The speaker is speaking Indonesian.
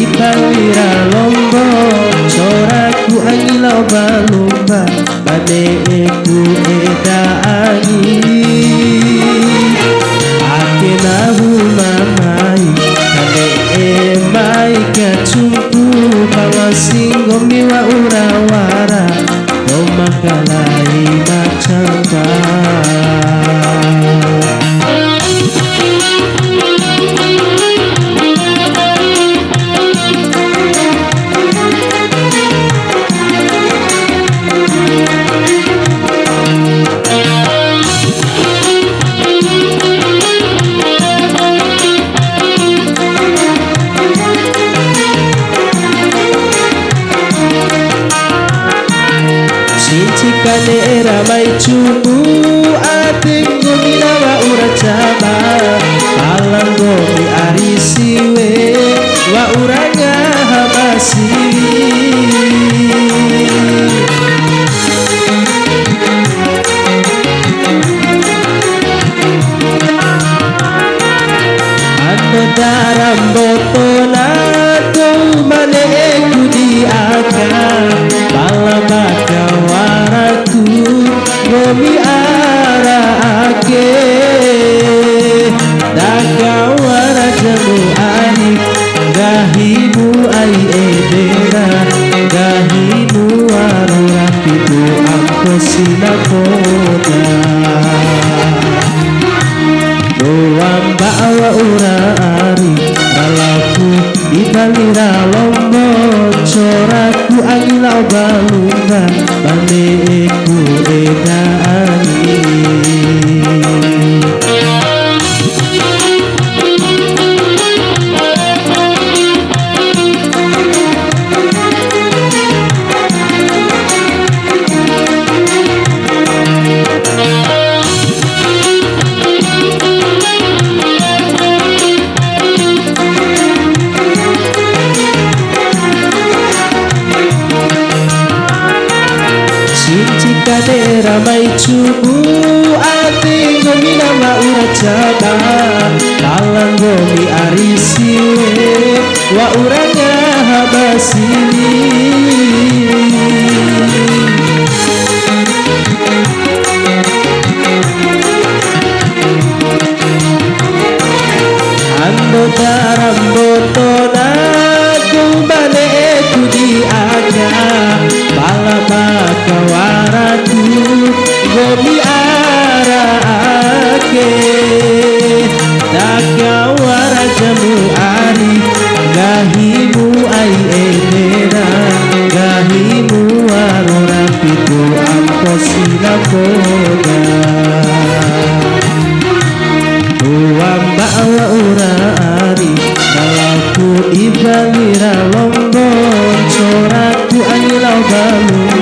ipawira lombo coraku angilau balumba baneku edaani akenahu mamai kane emai kacumpu pawasinggo miwa urawara omakalai macamba Kane ramai cubu ating guminawa uracaba alang gomi arisiwe wa uranga habasiri ando daram botona kumane kudi aga balabaka gomi arake dagawara jamu ani gahimu ai edera gahimu arura pitu angko sinapoda doang bawa ura ari ralaku ibalira lombo coraku angilau balunga baneku edaani kane ramai cubu ating gominawa uracaba talang gomi arisiwe wa uranga habasini ando daram botona kumbane kudi aga balabaka waratu gomi arake dagawara jamu ari gahimu ai edera gahimu arora pitu angko sinapoda uang bawa ura ari dalaku ibalira lombo coraku angilau balung